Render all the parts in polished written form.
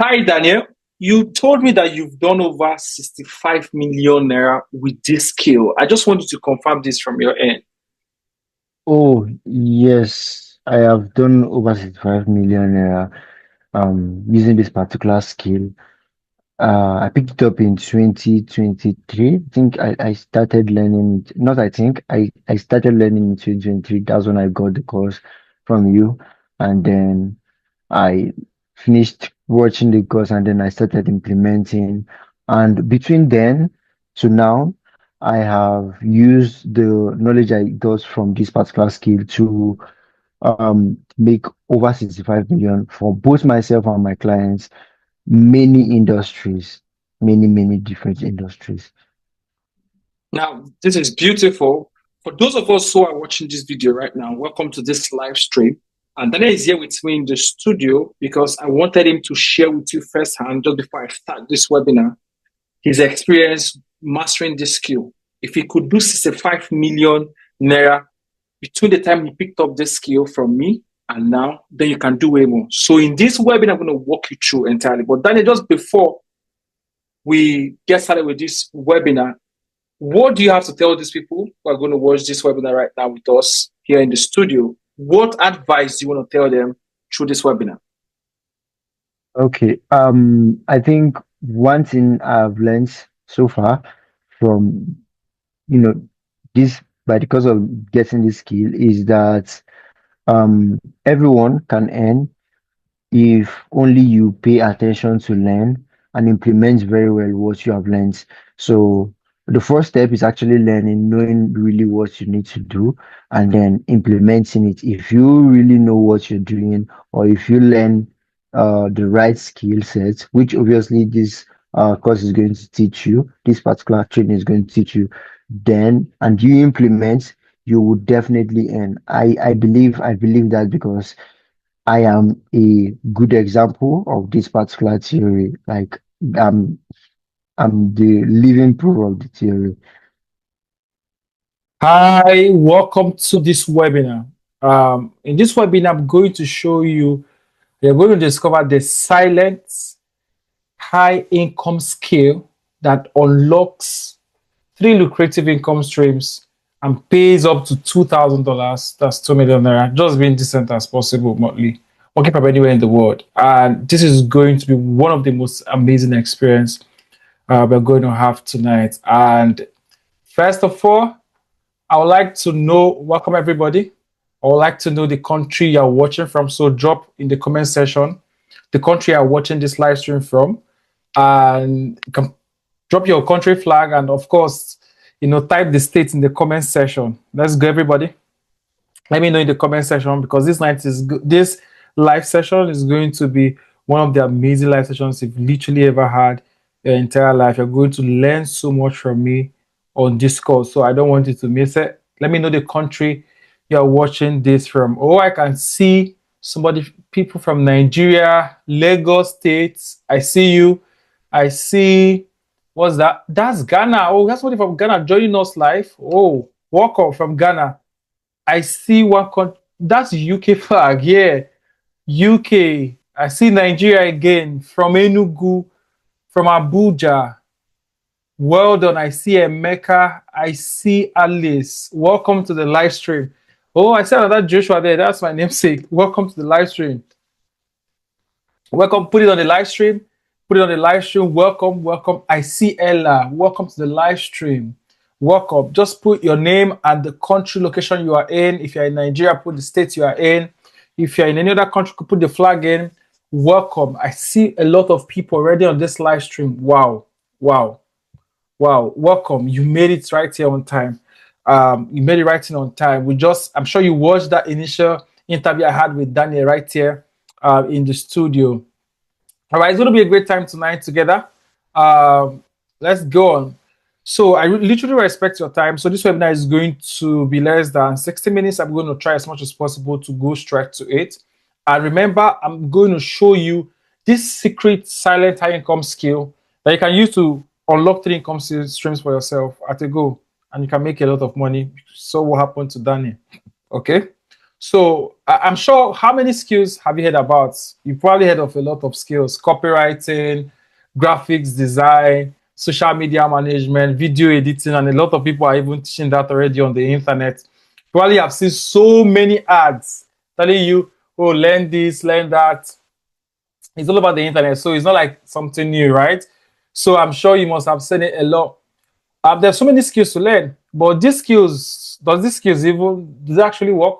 Hi, Daniel. You told me that you've done over 65 million naira with this skill. I just wanted to confirm this from your end. Oh, yes, I have done over 65 million using this particular skill. I picked it up in 2023. I think I started learning, not I think, I started learning in 2023. That's when I got the course from you. And then I finished watching the course and then I started implementing. And between then to now, I have used the knowledge I got from this particular skill to make over 65 million for both myself and my clients, many industries, many different industries. Now, this is beautiful. For those of us who are watching this video right now, welcome to this live stream. And Daniel is here with me in the studio because I wanted him to share with you firsthand, just before I start this webinar, his experience mastering this skill. If he could do 65 million naira between the time he picked up this skill from me and now, then you can do way more. So in this webinar, I'm going to walk you through entirely. But Daniel, just before we get started with this webinar, what do you have to tell these people who are going to watch this webinar right now with us here in the studio? What advice do you want to tell them through this webinar? Okay. I think one thing I've learned so far from, you know, this by the course of getting this skill is that everyone can earn if only you pay attention to learn and implement very well what you have learned. So the first step is actually learning, knowing really what you need to do, and then implementing it. If you really know what you're doing, or if you learn the right skill sets, which obviously this course is going to teach you, this particular training is going to teach you, then and you implement, you would definitely earn. I believe that because I am a good example of this particular theory. Like I'm I'm the living proof of the theory. Hi, welcome to this webinar. In this webinar, I'm going to show you, you're going to discover the silent high income skill that unlocks three lucrative income streams and pays up to $2,000. That's 2 million naira, just being decent as possible monthly, working from anywhere in the world. And this is going to be one of the most amazing experience we're going to have tonight. And first of all, I would like to know, welcome everybody. I would like to know the country you're watching from. So drop in the comment section the country you're watching this live stream from. And you can drop your country flag and of course, type the state in the comment section. Let's go, everybody. Let me know in the comment section because this live session is going to be one of the amazing live sessions you've literally ever had your entire life. You're going to learn so much from me on this course, so I don't want you to miss it. Let me know the country you're watching this from. Oh, I can see people from Nigeria, Lagos State. I see you. I see. What's that? That's Ghana. Oh, that's somebody from Ghana joining us live. Oh, welcome from Ghana. I see one country. That's UK flag. Yeah, UK. I see Nigeria again from Enugu, from Abuja. Well done. I see Emeka. I see Alice. Welcome to the live stream. Oh, I said another Joshua there. That's my namesake. Welcome to the live stream. Welcome. Put it on the live stream. Put it on the live stream. Welcome. Welcome. I see Ella. Welcome to the live stream. Welcome. Just put your name and the country location you are in. If you're in Nigeria, put the state you are in. If you're in any other country, put the flag in. Welcome. I see a lot of people already on this live stream. Wow. Wow. Wow. Welcome. You made it right here on time. You made it right here on time. I'm sure you watched that initial interview I had with Daniel right here in the studio. All right, it's going to be a great time tonight together. Let's go on. So I literally respect your time. So this webinar is going to be less than 60 minutes. I'm going to try as much as possible to go straight to it. And remember, I'm going to show you this secret silent high income skill that you can use to unlock three income streams for yourself at a go. And you can make a lot of money. So what happened to Danny? Okay. So I'm sure, how many skills have you heard about? You probably heard of a lot of skills: copywriting, graphics design, social media management, video editing, and a lot of people are even teaching that already on the internet. Probably have seen so many ads telling you, oh, learn this, learn that. It's all about the internet, so it's not like something new, right? So I'm sure you must have seen it a lot. There's so many skills to learn, but these skills, does these skills even, does it actually work?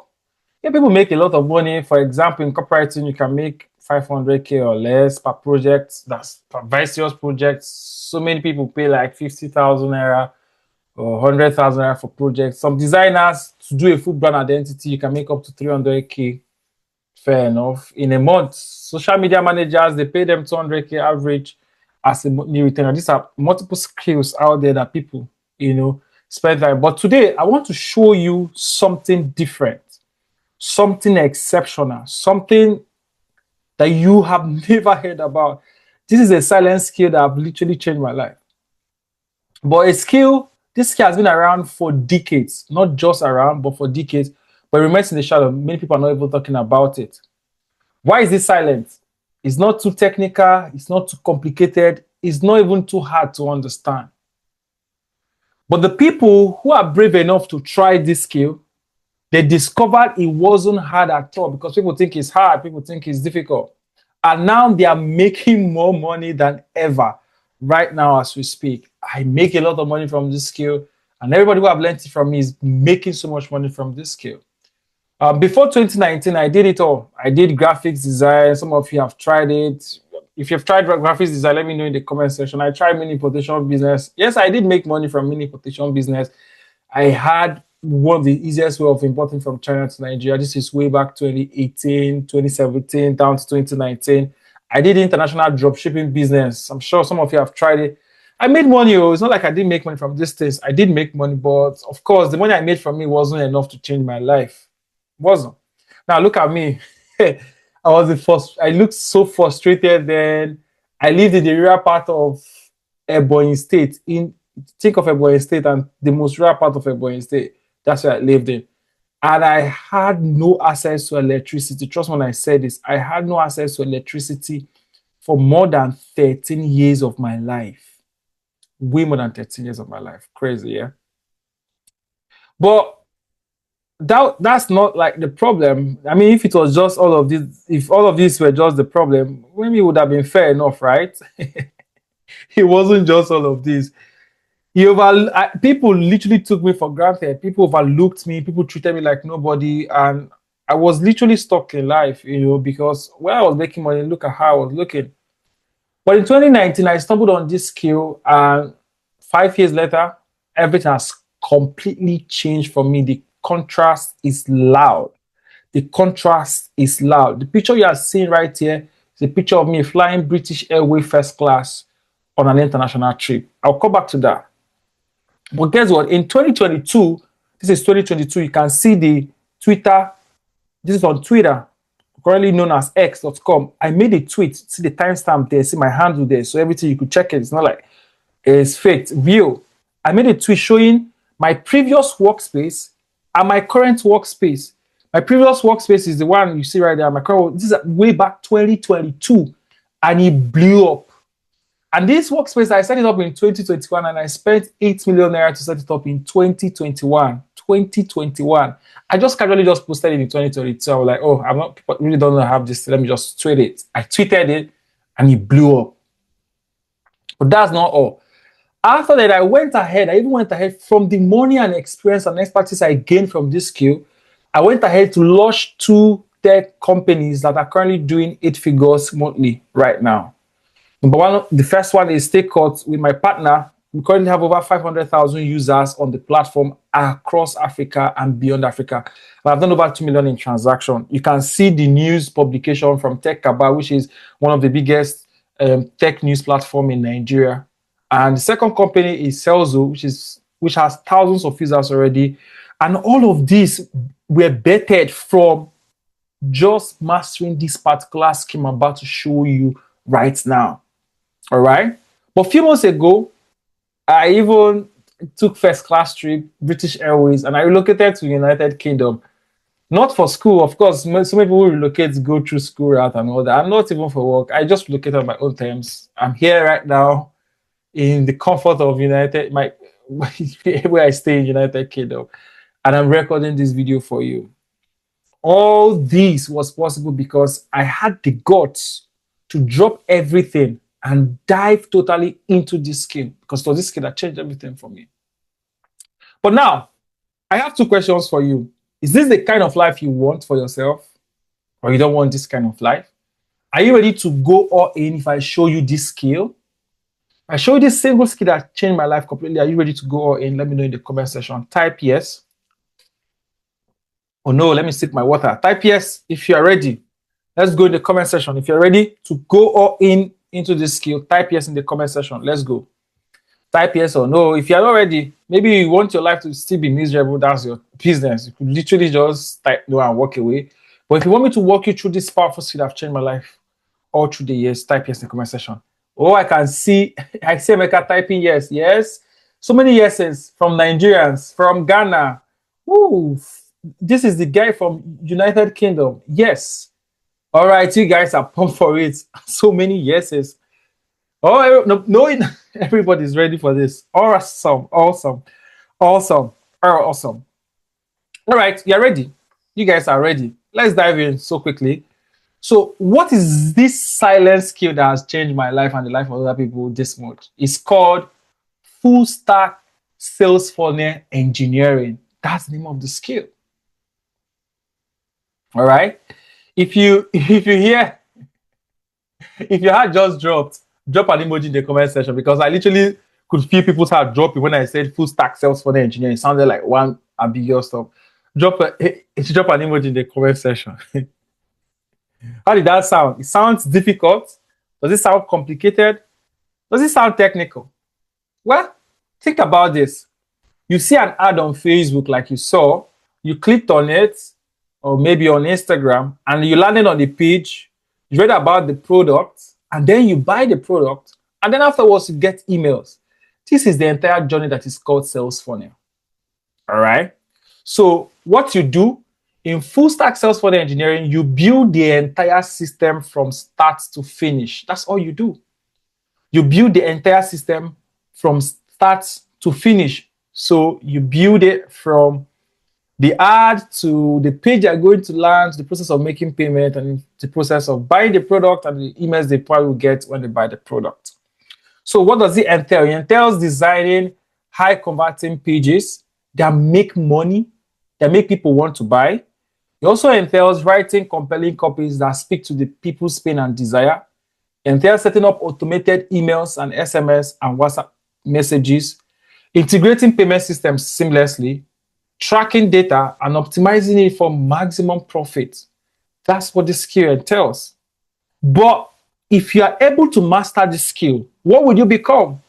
Yeah, people make a lot of money. For example, in copywriting, you can make 500K or less per project. That's per various projects. So many people pay like 50,000 naira or 100,000 naira for projects. Some designers, to do a full brand identity, you can make up to 300K. Fair enough. In a month, social media managers, they pay them 200K average as a monthly retainer. These are multiple skills out there that people, spend time. But today, I want to show you something different, something exceptional, something that you have never heard about. This is a silent skill that have literally changed my life. But this skill has been around for decades, not just around, but for decades. But it remains in the shadow. Many people are not even talking about it. Why is it silent? It's not too technical, it's not too complicated, it's not even too hard to understand. But the people who are brave enough to try this skill, they discovered it wasn't hard at all, because people think it's hard, people think it's difficult. And now they are making more money than ever right now as we speak. I make a lot of money from this skill, and everybody who have learned it from me is making so much money from this skill. Before 2019, I did it all. I did graphics design. Some of you have tried it. If you've tried graphics design, let me know in the comment section. I tried mini importation business. Yes, I did make money from mini importation business. I had one of the easiest way of importing from China to Nigeria. This is way back 2018, 2017, down to 2019. I did international drop shipping business. I'm sure some of you have tried it. I made money. It's not like I didn't make money from this things. I did make money, but of course, the money I made from me wasn't enough to change my life. Wasn't. Now look at me. I looked so frustrated then. I lived in the rural part of Ebonyi State. Think of Ebonyi State and the most rural part of Ebonyi State. That's where I lived in. And I had no access to electricity. Trust me when I said this. I had no access to electricity for more than 13 years of my life. Way more than 13 years of my life. Crazy, yeah? But that's not like the problem. I mean, if it was just all of this, if all of these were just the problem, maybe it would have been fair enough, right? It wasn't just all of this. People literally took me for granted. People overlooked me. People treated me like nobody, and I was literally stuck in life, because when I was making money, look at how I was looking. But in 2019, I stumbled on this skill, and 5 years later, everything has completely changed for me. The contrast is loud. The contrast is loud. The picture you are seeing right here is a picture of me flying British Airways first class on an international trip. I'll come back to that. But guess what? In 2022, this is 2022, you can see the Twitter. This is on Twitter, currently known as X.com. I made a tweet. See the timestamp there. See my handle there. So everything you could check it. It's not like it's faked. Real. I made a tweet showing my previous workspace and my current workspace. My previous workspace is the one you see right there. My current, this is way back 2022, and it blew up. And this workspace, I set it up in 2021, and I spent 8 million naira to set it up in 2021. 2021. I just casually just posted it in 2022. I was like, oh, I'm not, people really don't know have this. Let me just tweet it. I tweeted it, and it blew up. But that's not all. After that, I even went ahead from the money and experience and expertise I gained from this skill. I went ahead to launch 2 tech companies that are currently doing 8 figures monthly right now. Number one, the first one is Stakecut with my partner. We currently have over 500,000 users on the platform across Africa and beyond Africa. And I've done over 2 million in transaction. You can see the news publication from Tech Kaba, which is one of the biggest tech news platform in Nigeria. And the second company is Selzo, which has thousands of users already. And all of these were bettered from just mastering this particular scheme I'm about to show you right now. All right. But a few months ago, I even took first class trip, British Airways, and I relocated to United Kingdom. Not for school, of course. So many people relocate, go through school route and all that. I'm not even for work. I just relocate on my own terms. I'm here right now in the comfort of United, my where I stay in United Kingdom, and I'm recording this video for you. All this was possible because I had the guts to drop everything and dive totally into this skill because it was this skill that changed everything for me. But now, I have two questions for you. Is this the kind of life you want for yourself, or you don't want this kind of life? Are you ready to go all in if I show you this skill? I show you this single skill that changed my life completely. Are you ready to go all in? Let me know in the comment section. Type yes. Oh no, let me sip my water. Type yes if you are ready. Let's go in the comment section. If you're ready to go all in into this skill, type yes in the comment section. Let's go. Type yes or no. If you're not ready, maybe you want your life to still be miserable. That's your business. You could literally just type no and walk away. But if you want me to walk you through this powerful skill that have changed my life all through the years, type yes in the comment section. Oh, I can see, I see Emeka typing yes. Yes. So many yeses from Nigerians, from Ghana. Ooh, this is the guy from United Kingdom. Yes. All right, you guys are pumped for it. So many yeses. Oh, no, everybody's ready for this. Awesome. All right, you're ready. You guys are ready. Let's dive in so quickly. So, what is this silent skill that has changed my life and the life of other people this much? It's called full stack sales funnel engineering. That's the name of the skill. All right. If you hear, if your heart just dropped, drop an emoji in the comment section because I literally could feel people's heart dropping when I said full stack sales funnel engineering. It sounded like one ambiguous stuff. Drop an emoji in the comment section. How did that sound? It sounds difficult. Does it sound complicated? Does it sound technical? Well, think about this. You see an ad on Facebook like you saw, you clicked on it, or maybe on Instagram, and you landed on the page, you read about the product, and then you buy the product, and then afterwards you get emails. This is the entire journey that is called sales funnel. All right. So what you do in full stack sales funnel engineering, you build the entire system from start to finish. That's all you do. You build the entire system from start to finish. So you build it from the ad to the page you're going to launch, the process of making payment, and the process of buying the product and the emails they probably will get when they buy the product. So what does it entail? It entails designing high converting pages that make money, that make people want to buy. It also entails writing compelling copies that speak to the people's pain and desire. It entails setting up automated emails and SMS and WhatsApp messages, integrating payment systems seamlessly, tracking data, and optimizing it for maximum profit. That's what the skill entails. But if you are able to master this skill, what will you become?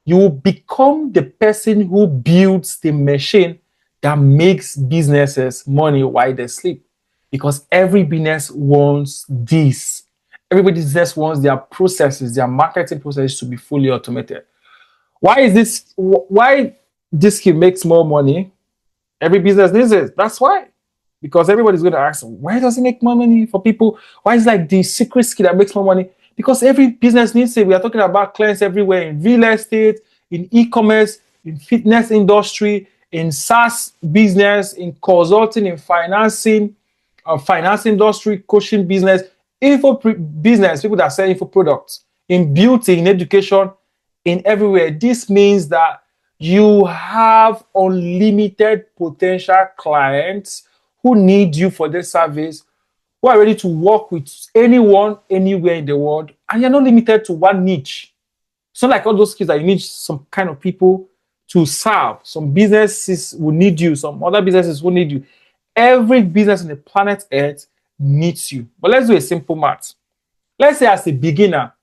You will become the person who builds the machine that makes businesses money while they sleep. Because every business wants this. Every business wants their processes, their marketing processes to be fully automated. Why this skill makes more money? Every business needs it. That's why. Because everybody's going to ask, why does it make more money for people? Why is it like the secret skill that makes more money? Because every business needs it. We are talking about clients everywhere in real estate, in e-commerce, in fitness industry, in SaaS business, in consulting, in financing, finance industry, coaching business, business, people that sell info products, in beauty, in education, in everywhere. This means that you have unlimited potential clients who need you for their service, who are ready to work with anyone, anywhere in the world, and you're not limited to one niche. It's not like all those skills that you need some kind of people to serve. Some businesses will need you, some other businesses will need you. Every business on the planet Earth needs you. But let's do a simple math. Let's say as a beginner,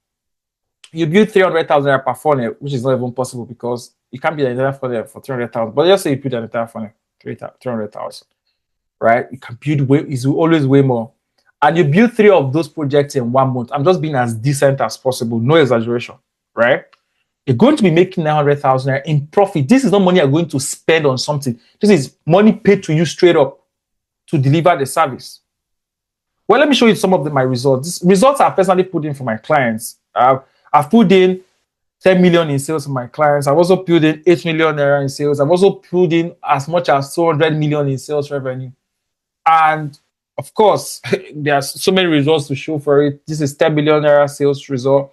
you build 300,000 per funnel, which is not even possible because you can't build an entire funnel for 300,000. But let's say you build an entire funnel, 300,000, right? You can build way, it's always way more. And you build 3 of those projects in 1 month. I'm just being as decent as possible, no exaggeration, right? You're going to be making 900,000 in profit. This is not money you're going to spend on something. This is money paid to you straight up to deliver the service. Well, let me show you some of my results. These results I've personally put in for my clients. I've put in 10 million in sales for my clients. I've also put in 8 million naira in sales. I've also put in as much as 200 million in sales revenue. And of course, there's so many results to show for it. This is 10 million naira sales result.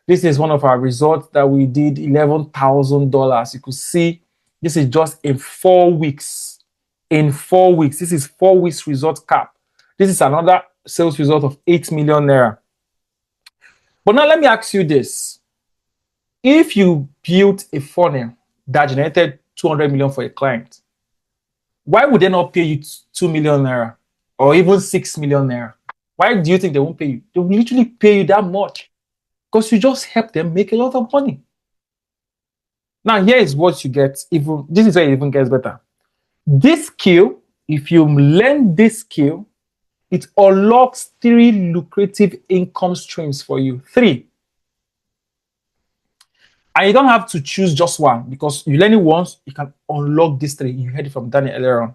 This is one of our results that we did $11,000. You could see this is just in 4 weeks. In 4 weeks, this is 4 weeks result cap. This is another sales result of 8 million naira. But now let me ask you this. If you built a funnel that generated 200 million for a client, why would they not pay you 2 million naira or even 6 million naira? Why do you think they won't pay you? They will literally pay you that much because you just help them make a lot of money. Now, here is what you get. This is where it even gets better. This skill, if you learn this skill, it unlocks 3 lucrative income streams for you. 3. And you don't have to choose just one because you learn it once, you can unlock these 3. You heard it from Daniel earlier on.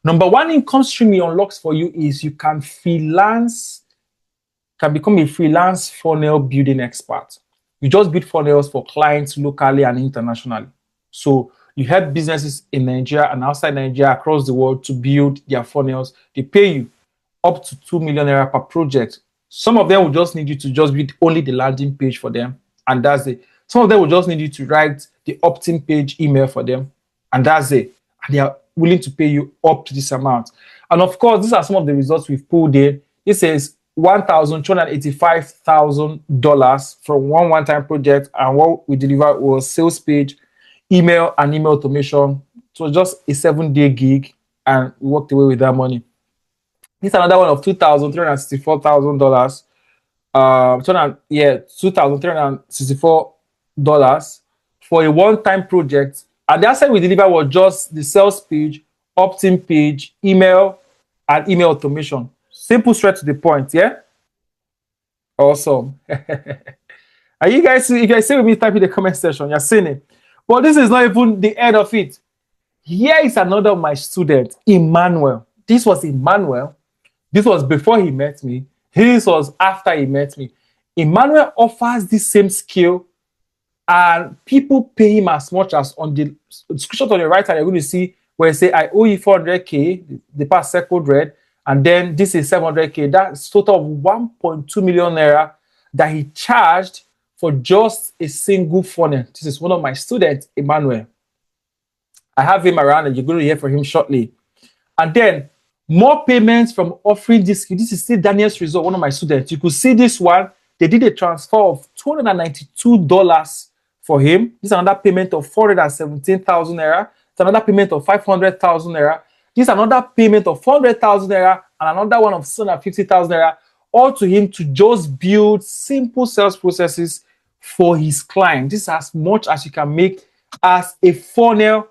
Number 1 income stream he unlocks for you is you can become a freelance funnel building expert. You just build funnels for clients locally and internationally. So you help businesses in Nigeria and outside Nigeria across the world to build their funnels. They pay you up to 2 million naira per project. Some of them will just need you to just build only the landing page for them, and that's it. Some of them will just need you to write the opt-in page email for them, and that's it. And they are willing to pay you up to this amount. And of course, these are some of the results we've pulled in. This is $1,285,000 from one-time project, and what we delivered was sales page, email, and email automation. So just a 7-day gig, and we walked away with that money. This is another one of $2,364,000. $2,364 for a one-time project. And the asset we delivered was just the sales page, opt-in page, email, and email automation. Simple, straight to the point, yeah? Awesome. Are you guys, if you guys see with me, type in the comment section, you're seeing it. But this is not even the end of it. Here is another of my students, Emmanuel. This was Emmanuel. This was before he met me. This was after he met me. Emmanuel offers the same skill, and people pay him as much as on the screenshot on the right hand, you're going to see where it say, I owe you 400K, the past circled red, and then this is 700K. That's total of 1.2 million naira that he charged for just a single funnel. This is one of my students, Emmanuel. I have him around, and you're going to hear from him shortly. And then more payments from offering this. This is still Daniel's result, one of my students. You could see this one. They did a transfer of $292 for him. This is another payment of 417,000 naira. It's another payment of 500,000 naira. This is another payment of 400,000 naira and another one of 750,000 naira, all to him to just build simple sales processes for his client. This is as much as you can make as a funnel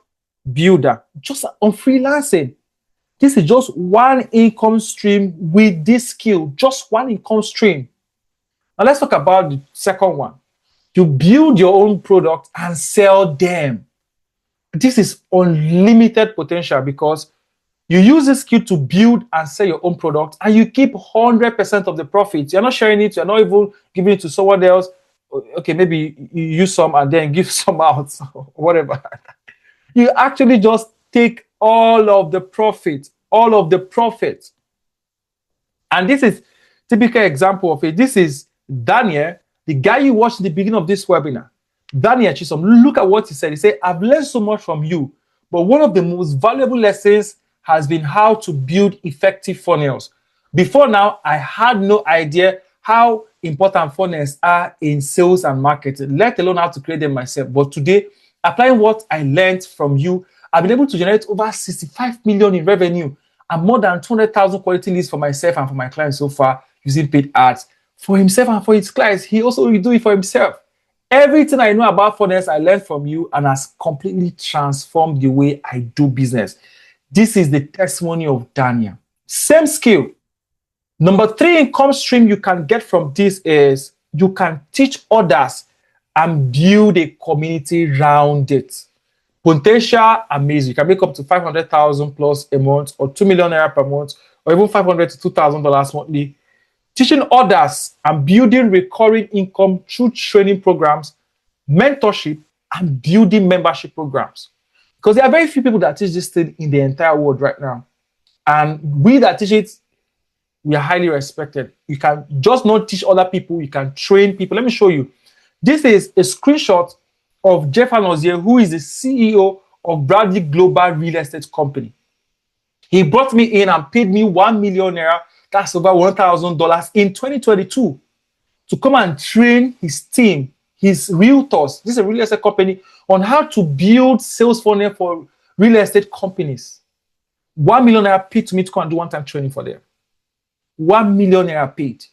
builder, just on freelancing. This is just one income stream with this skill, just one income stream. Now let's talk about the second one. You build your own product and sell them. This is unlimited potential because you use this skill to build and sell your own product, and you keep 100% of the profits. You're not sharing it. You're not even giving it to someone else. Okay, maybe you use some and then give some out, whatever. You actually just take all of the profit, And this is typical example of it. This is Daniel, the guy you watched at the beginning of this webinar. Daniel Chisom, look at what he said. He said, I've learned so much from you, but one of the most valuable lessons has been how to build effective funnels. Before now, I had no idea how important funnels are in sales and marketing, let alone how to create them myself. But today, applying what I learned from you, I've been able to generate over 65 million in revenue and more than 200,000 quality leads for myself and for my clients so far using paid ads. For himself and for his clients, he also will do it for himself. Everything I know about funnels, I learned from you and has completely transformed the way I do business. This is the testimony of Daniel. Same skill. Number 3 income stream you can get from this is you can teach others and build a community around it. Potential amazing. You can make up to 500,000 plus a month, or 2 million naira per month, or even 500 to $2,000 monthly. Teaching others and building recurring income through training programs, mentorship, and building membership programs. Because there are very few people that teach this thing in the entire world right now. And we that teach it, we are highly respected. You can just not teach other people, you can train people. Let me show you. This is a screenshot of Jeff Anozie, who is the CEO of Bradley Global Real Estate Company. He brought me in and paid me 1 million naira, that's over $1,000 in 2022, to come and train his team, his realtors. This is a real estate company, on how to build sales funnel for real estate companies. 1 million naira paid to me to come and do one-time training for them. 1 million naira paid.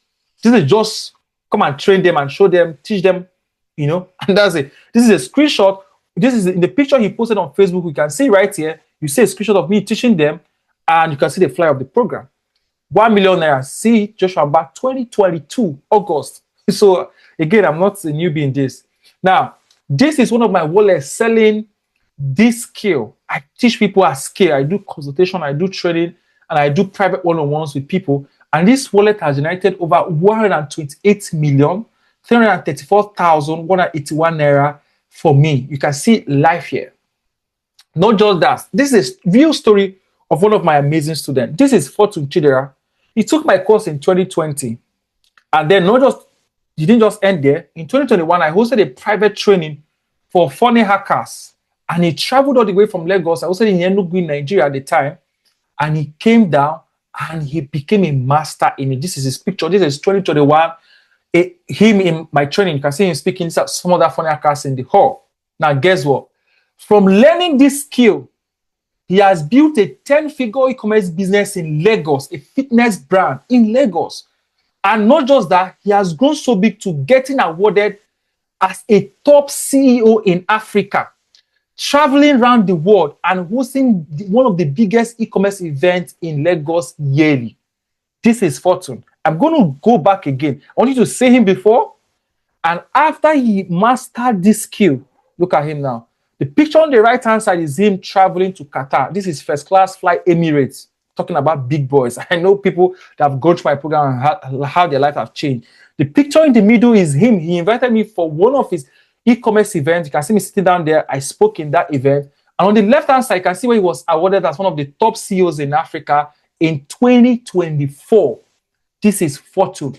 This is just come and train them and show them, teach them, and that's it. This is a screenshot. This is in the picture he posted on Facebook. You can see right here, you see a screenshot of me teaching them, and you can see the flyer of the program. 1 million naira. See Joshua Back 2022, August. So again, I'm not a newbie in this. Now, this is one of my wallets selling this skill. I teach people a skill. I do consultation, I do training, and I do private one-on-ones with people. And this wallet has generated over 128,334,181 naira for me. You can see live here. Not just that. This is a real story of one of my amazing students. This is Fortune Chidera. He took my course in 2020. And then he didn't just end there. In 2021, I hosted a private training for funny hackers. And he traveled all the way from Lagos. I was in Enugu, Nigeria at the time. And he came down and he became a master in it. This is his picture. This is 2021. Him in my training. You can see him speaking to some other funny hackers in the hall. Now, guess what? From learning this skill, he has built a 10-figure e-commerce business in Lagos, a fitness brand in Lagos. And not just that, he has grown so big to getting awarded as a top CEO in Africa, traveling around the world and hosting one of the biggest e-commerce events in Lagos yearly. This is Fortune. I'm going to go back again. I want you to see him before and after he mastered this skill. Look at him now. The picture on the right-hand side is him traveling to Qatar. This is first class flight Emirates, talking about big boys. I know people that have gone through my program and how their life have changed. The picture in the middle is him. He invited me for one of his e-commerce events. You can see me sitting down there. I spoke in that event. And on the left-hand side, you can see where he was awarded as one of the top CEOs in Africa in 2024. This is Fortune.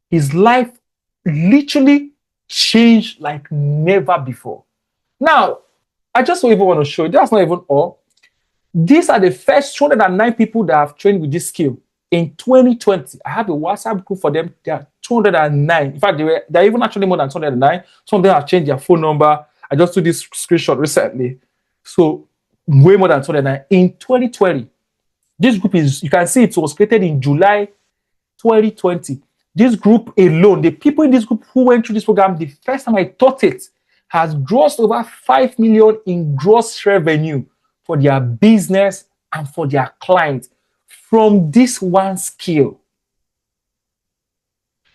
His life literally changed like never before. Now, I just don't even want to show you. That's not even all. These are the first 209 people that have trained with this skill. In 2020, I have a WhatsApp group for them. There are 209. In fact, they're even actually more than 209. Some of them have changed their phone number. I just took this screenshot recently. So, way more than 209. In 2020, this group you can see it was created in July 2020. This group alone, the people in this group who went through this program, the first time I taught it, has grossed over 5 million in gross revenue for their business and for their clients from this one skill.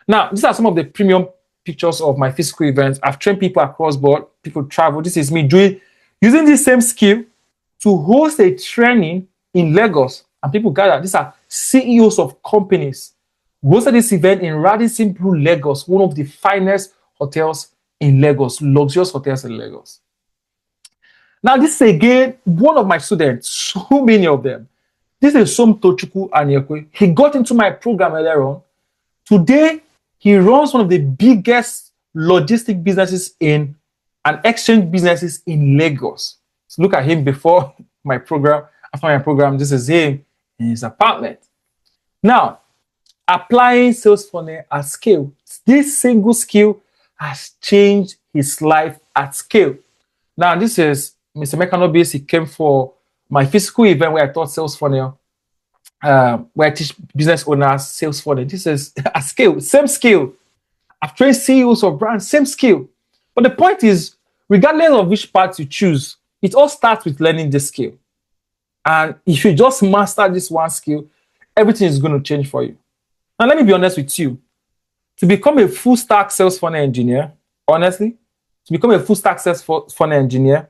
Now, these are some of the premium pictures of my physical events. I've trained people across board, people travel. This is me using this same skill to host a training in Lagos, and people gather. These are CEOs of companies. We hosted this event in Radisson Blu, Lagos, one of the finest hotels in Lagos, luxurious hotels in Lagos. Now, this is again one of my students, so many of them. This is Som Tochukwu Anyekwe. He got into my program earlier on. Today, he runs one of the biggest logistic businesses and exchange businesses in Lagos. So look at him before my program, after my program. This is him in his apartment. Now, applying sales funnel at scale. This single skill has changed his life at scale. Now, this is Mr. Mekanobis. He came for my physical event where I taught sales funnel, where I teach business owners sales funnel. This is a skill, same skill. I've trained CEOs of brands, same skill. But the point is, regardless of which path you choose, it all starts with learning this skill. And if you just master this one skill, everything is going to change for you. Now, let me be honest with you. To become a full stack sales funnel engineer, honestly, to become a full stack sales funnel engineer,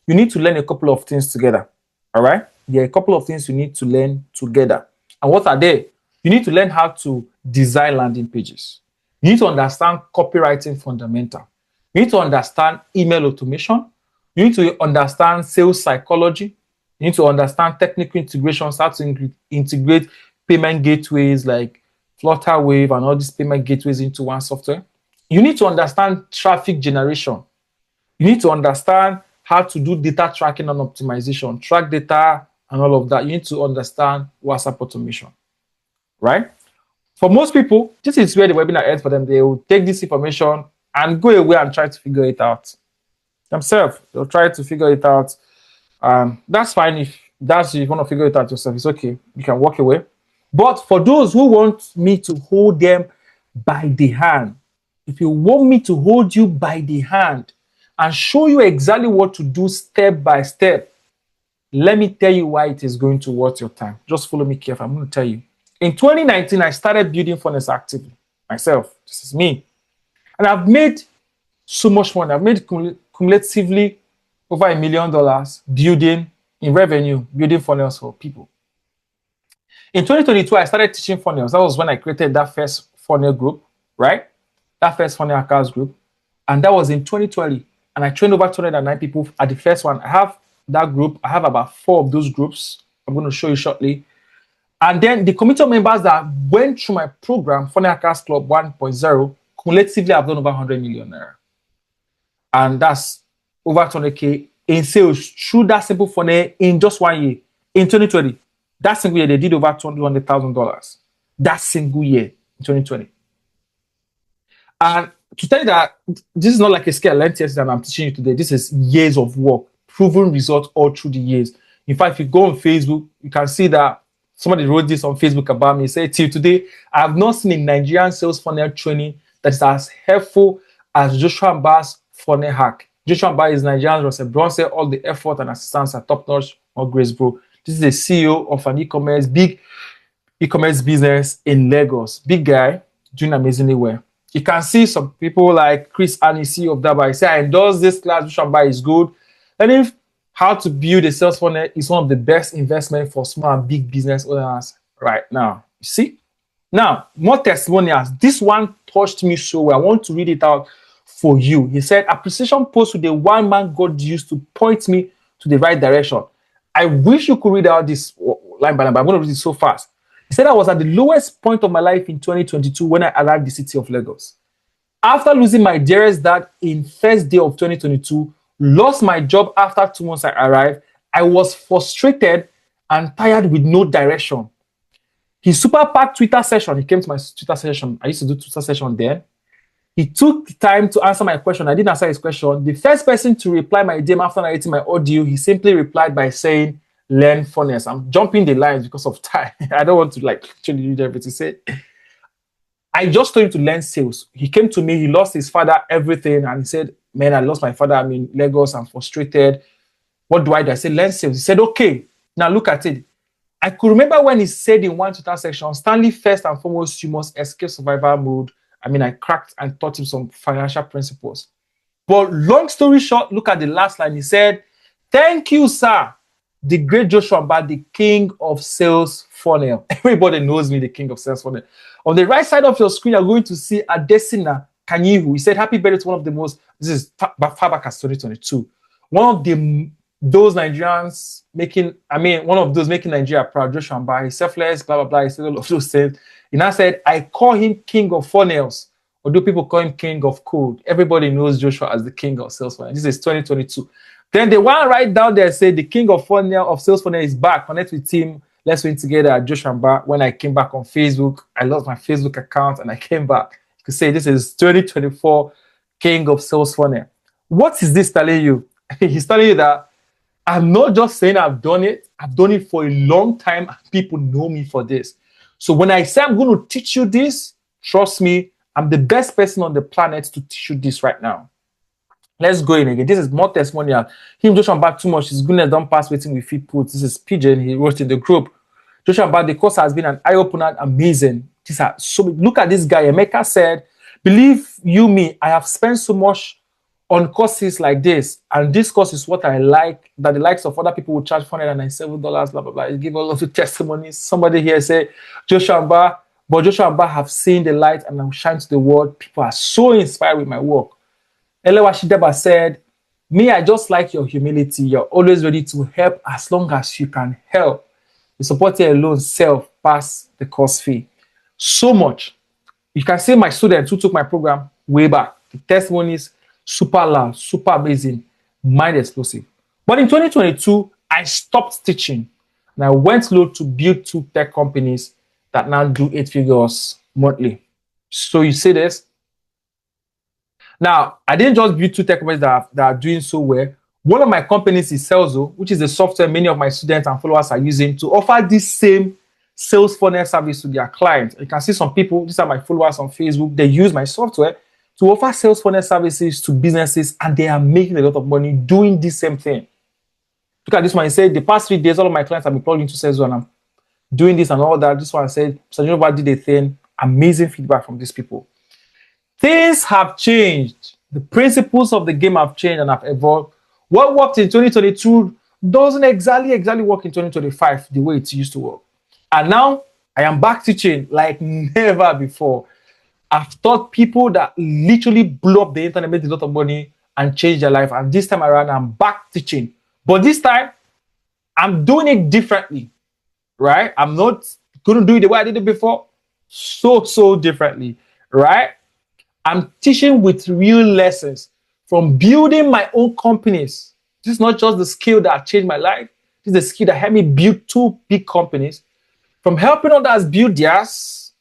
you need to learn a couple of things together. All right. There are a couple of things you need to learn together. And what are they? You need to learn how to design landing pages. You need to understand copywriting fundamental. You need to understand email automation. You need to understand sales psychology. You need to understand technical integrations, how to integrate payment gateways like Flutterwave and all these payment gateways into one software. You need to understand traffic generation. You need to understand how to do data tracking and optimization, track data and all of that. You need to understand WhatsApp automation, right? For most people, this is where the webinar ends for them. They will take this information and go away and try to figure it out themselves. They'll try to figure it out. That's fine if you want to figure it out yourself. It's okay. You can walk away. But for those who want me to hold them by the hand, if you want me to hold you by the hand and show you exactly what to do step by step, let me tell you why it is going to worth your time. Just follow me carefully. I'm going to tell you. In 2019, I started building funnels actively myself. This is me. And I've made so much money. I've made cumulatively over $1 million building in revenue, building funnels for people. In 2022, I started teaching funnels. That was when I created that first funnel group, right? That first funnel hackers group. And that was in 2020. And I trained over 209 people at the first one. I have that group. I have about 4 of those groups. I'm going to show you shortly. And then the community of members that went through my program, Funnel Hackers Club 1.0, cumulatively I've done over 100 million naira. And that's over 200K in sales through that simple funnel in just 1 year. In 2020, that single year, they did over $200,000. That single year in 2020. And to tell you that this is not like a skill I learned yesterday and I'm teaching you today. This is years of work, proven results all through the years. In fact, if you go on Facebook, you can see that somebody wrote this on Facebook about me. He said, till today, I have not seen a Nigerian sales funnel training that is as helpful as Joshua Mba's funnel hack. Joshua Mba is Nigerian Russell Brunson. All the effort and assistance are top-notch or grace, bro. This is the CEO of an big e-commerce business in Lagos. Big guy, doing amazingly well. You can see some people like Chris Annie, CEO of Daba. He said, I endorse this class. Joshua Mba is good. Learning how to build a sales funnel is one of the best investments for small and big business owners right now. You see? Now, more testimonials. This one touched me so well. I want to read it out for you. He said, appreciation post with the one man God used to point me to the right direction. I wish you could read out this line by line, but I'm going to read it so fast. He said, I was at the lowest point of my life in 2022 when I arrived in the city of Lagos. After losing my dearest dad in first day of 2022, lost my job after 2 months I arrived, I was frustrated and tired with no direction. His super packed Twitter session, he came to my Twitter session. I used to do Twitter session then. He took the time to answer my question. I didn't answer his question. The first person to reply my DM after narrating my audio, he simply replied by saying, learn funnels. I'm jumping the lines because of time. I don't want to actually read everything. Say, I just told him to learn sales. He came to me, he lost his father, everything. And he said, man, I lost my father. I'm in Lagos. I'm frustrated. What do? I said, learn sales. He said, okay. Now look at it. I could remember when he said in one Twitter section, Stanley, first and foremost, you must escape survival mode. I cracked and taught him some financial principles. But long story short, look at the last line. He said, thank you, sir. The great Joshua Mba, the king of sales funnel. Everybody knows me, the king of sales funnel. On the right side of your screen, you're going to see Adesina Kanyihu. He said, happy birthday to one of the most, this is far back as 2022. One of those Nigerians one of those making Nigeria proud, Joshua Mba. He's selfless, blah, blah, blah. He said all of those things. He now said, I call him king of funnels. Although people call him king of code. Everybody knows Joshua as the king of sales funnel. This is 2022. Then the one right down there said, the king of sales funnel is back. Connect with him. Let's win together at Joshua Mba. When I came back on Facebook, I lost my Facebook account and I came back. You could say this is 2024 king of sales funnel. What is this telling you? He's telling you that I'm not just saying I've done it. I've done it for a long time. And people know me for this. So when I say I'm going to teach you this, trust me, I'm the best person on the planet to teach you this right now. Let's go in again. This is more testimonial. Him, Joshua Mba, too much. His goodness don't pass waiting with feet put. This is Pigeon. He wrote in the group. Joshua Mba, the course has been an eye-opener, amazing. These are so. Look at this guy. Emeka said, believe you me, I have spent so much on courses like this, and this course is what I like, that the likes of other people will charge $497, blah, blah, blah. You give all of the testimonies. Somebody here say, Joshua Mba, but Joshua Mba have seen the light and I'm shining to the world. People are so inspired with my work. Elewa Shideba said, me, I just like your humility. You're always ready to help as long as you can help. The supporter alone self pass the course fee. So much. You can see my students who took my program way back. The testimonies, super loud, super amazing, mind explosive. But in 2022, I stopped teaching and I went low to build 2 tech companies that now do 8 figures monthly. So you see this? Now, I didn't just build 2 tech companies that are doing so well. One of my companies is Saleszo, which is the software many of my students and followers are using to offer this same sales funnel service to their clients. You can see some people, these are my followers on Facebook, they use my software to offer sales funnel services to businesses, and they are making a lot of money doing the same thing. Look at this one. He said, the past 3 days, all of my clients have been plugged into Saleszo and I'm doing this and all that. This one said, so you know what did a thing? Amazing feedback from these people. Things have changed. The principles of the game have changed and have evolved. What worked in 2022 doesn't exactly work in 2025 the way it used to work. And now I am back teaching like never before. I've taught people that literally blew up the internet, made a lot of money, and changed their life. And this time around, I'm back teaching. But this time, I'm doing it differently, right? I'm not going to do it the way I did it before. So differently, right? I'm teaching with real lessons from building my own companies. This is not just the skill that changed my life. This is the skill that helped me build 2 big companies. From helping others build theirs,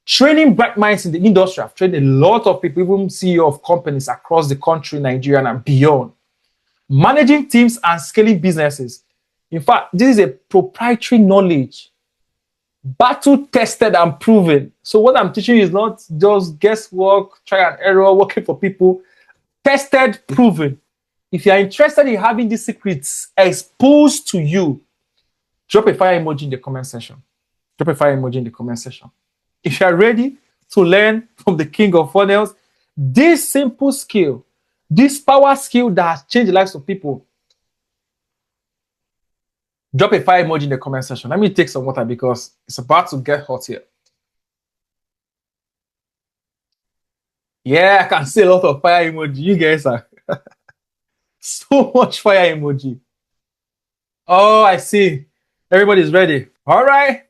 training bright minds in the industry. I've trained a lot of people, even CEO of companies across the country, Nigeria and beyond. Managing teams and scaling businesses. In fact, this is a proprietary knowledge, battle tested and proven. So what I'm teaching you is not just guesswork, try and error, working for people. Tested, proven. If you are interested in having these secrets exposed to you, drop a fire emoji in the comment section. Drop a fire emoji in the comment section. If you are ready to learn from the king of funnels, this simple skill, this power skill that has changed the lives of people, drop a fire emoji in the comment section. Let me take some water because it's about to get hot here. Yeah, I can see a lot of fire emoji. You guys are so much fire emoji. Oh, I see. Everybody's ready. All right,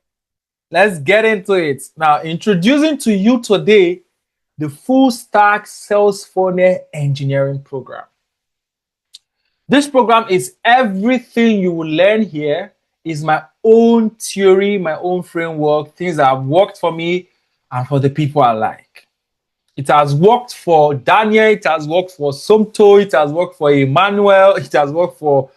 let's get into it. Now, introducing to you today the Full Stack Sales Funnel Engineering Program. This program is everything you will learn here is my own theory, my own framework, things that have worked for me and for the people I like. It has worked for Daniel, it has worked for Somto, it has worked for Emmanuel, it has worked for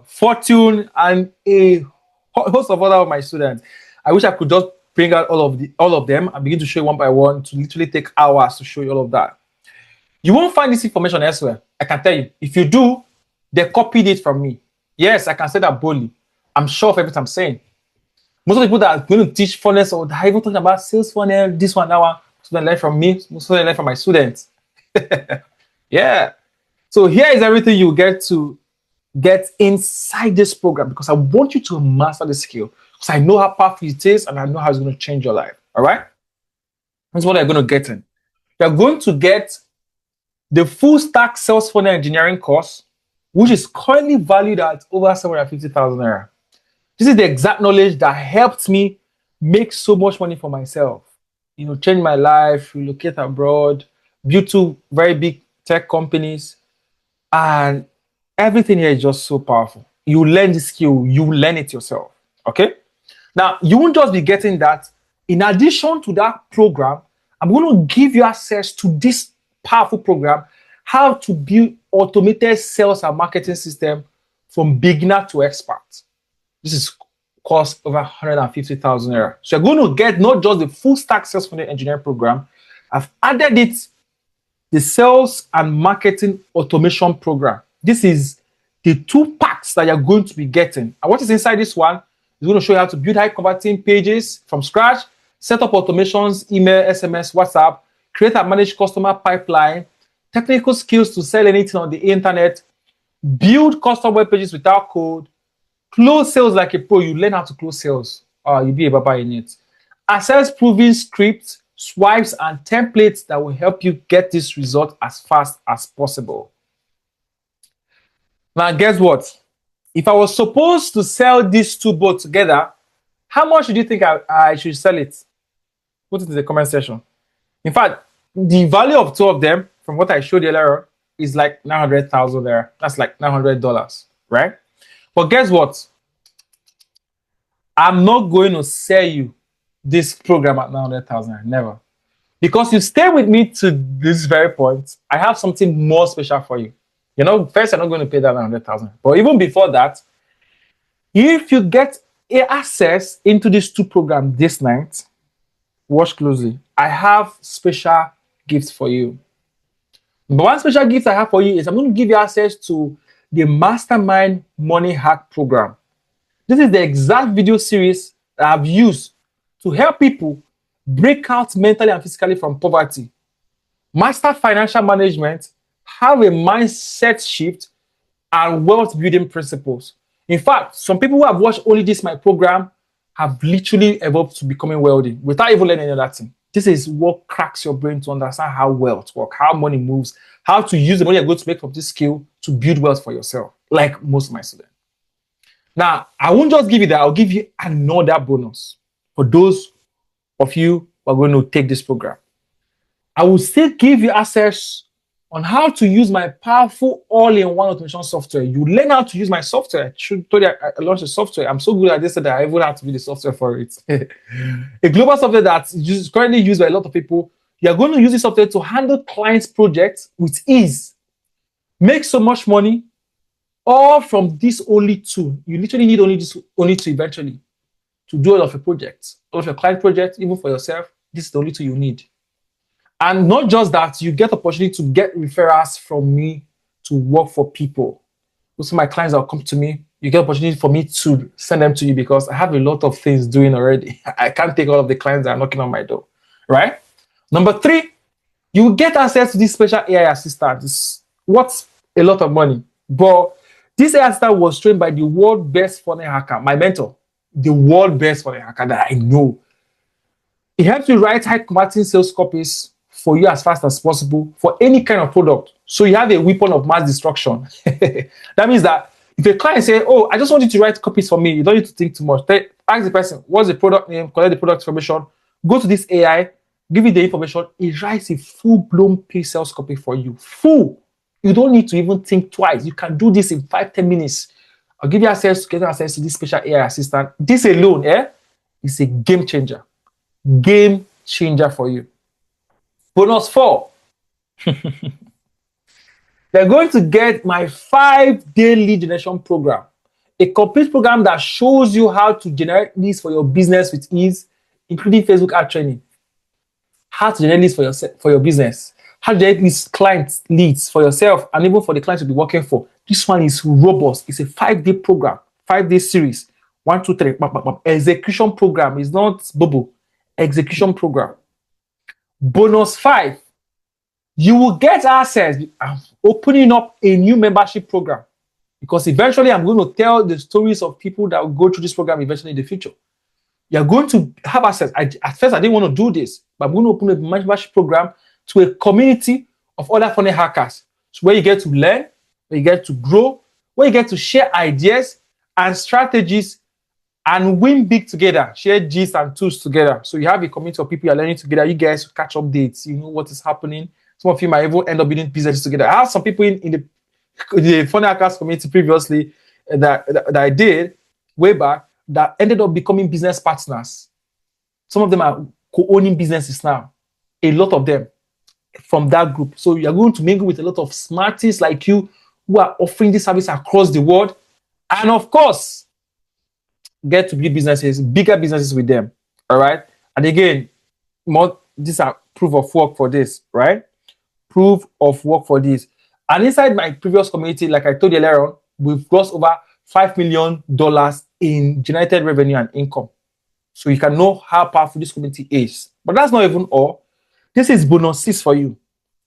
Fortune and a host of other of my students. I wish I could just bring out all of them and begin to show you one by one to literally take hours to show you all of that. You won't find this information elsewhere. I can tell you. If you do, they copied it from me. Yes, I can say that boldly. I'm sure of everything I'm saying. Most of the people that are going to teach funnels or that are even talking about sales funnel, this one, that one, so they learn from me, so they learn from my students. Yeah. So here is everything you get to get inside this program because I want you to master the skill because I know how powerful it is and I know how it's going to change your life. All right? That's what you're going to get in. You're going to get the Full Stack Sales Funnel Engineering course, which is currently valued at over 750,000 naira. This is the exact knowledge that helped me make so much money for myself. You know, change my life, relocate abroad, build 2 very big tech companies, and everything here is just so powerful. You learn the skill, you learn it yourself. Okay? Now, you won't just be getting that. In addition to that program, I'm going to give you access to this powerful program, how to build automated sales and marketing system from beginner to expert. This is cost over 150,000 naira. So you're going to get not just the Full Stack Sales Funnel Engineering Program, I've added it, the Sales and Marketing Automation Program. This is the 2 packs that you're going to be getting. And what is inside this one is going to show you how to build high converting pages from scratch, set up automations, email, SMS, WhatsApp, create and manage customer pipeline, technical skills to sell anything on the internet, build custom web pages without code, close sales like a pro. You learn how to close sales. You'll be a baba in it. Access proven scripts, swipes, and templates that will help you get this result as fast as possible. Now, guess what? If I was supposed to sell these two both together, how much do you think I should sell it? Put it in the comment section. In fact, the value of two of them, from what I showed you earlier, is like 900,000 there. That's like $900, right? But guess what? I'm not going to sell you this program at 900,000. Never. Because you stay with me to this very point, I have something more special for you. You know, first, I'm not going to pay that 900,000. But even before that, if you get access into these two programs this night, watch closely. I have special gifts for you. But one special gift I have for you is I'm going to give you access to the Mastermind Money Hack Program. This is the exact video series that I've used to help people break out mentally and physically from poverty, master financial management, have a mindset shift, and wealth building principles. In fact, some people who have watched only this my program have literally evolved to becoming wealthy without even learning any other thing. This is what cracks your brain to understand how wealth works, how money moves, how to use the money you're going to make from this skill to build wealth for yourself, like most of my students. Now, I won't just give you that, I'll give you another bonus for those of you who are going to take this program. I will still give you access on how to use my powerful all-in-one automation software. You learn how to use my software. I launched a software. I'm so good at this that I even have to build the software for it. A global software that is currently used by a lot of people. You're going to use this software to handle clients' projects with ease. Make so much money, all from this only tool. You literally need only this only tool eventually to do all of your projects, all of your client projects, even for yourself. This is the only tool you need. And not just that, you get opportunity to get referrals from me to work for people. Most of my clients that will come to me, you get opportunity for me to send them to you because I have a lot of things doing already. I can't take all of the clients that are knocking on my door, right? Number 3, you will get access to this special AI assistant. It's worth a lot of money. But this AI assistant was trained by the world best funnel hacker, my mentor, the world best funnel hacker that I know. It helps you write high converting sales copies for you as fast as possible for any kind of product. So you have a weapon of mass destruction. That means that if a client says, oh, I just want you to write copies for me, you don't need to think too much. Ask the person, what's the product name, collect the product information, go to this AI, give it the information, it writes a full-blown paid sales copy for you. Full. You don't need to even think twice. You can do this in 5-10 minutes. I'll give you access to this special AI assistant. This alone, is a game changer. Game changer for you. Bonus 4. They're going to get my 5-day lead generation program, a complete program that shows you how to generate leads for your business with ease, including Facebook ad training, how to generate leads for your business, how to generate these client leads for yourself and even for the clients you'll be working for. This one is robust. It's a 5-day program, 5-day series. 1, 2, 3. Execution program. It's not bubble. Execution program. Bonus 5, you will get access. I'm opening up a new membership program because eventually I'm going to tell the stories of people that will go through this program eventually in the future. You're going to have access. At first, I didn't want to do this, but I'm going to open a membership program to a community of other funnel hackers. So where you get to learn, where you get to grow, where you get to share ideas and strategies and win big together, share G's and tools together. So you have a community of people you're learning together. You guys catch updates. You know what is happening. Some of you might even end up building businesses together. I have some people in the funnel hackers community previously that I did way back that ended up becoming business partners. Some of them are co-owning businesses now. A lot of them from that group. So you're going to mingle with a lot of smarties like you who are offering this service across the world. And of course, get to build businesses, bigger businesses with them. All right. And again, these are proof of work for this, right? Proof of work for this. And inside my previous community, like I told you earlier on, we've grossed over $5 million in generated revenue and income. So you can know how powerful this community is. But that's not even all. This is bonus 6 for you.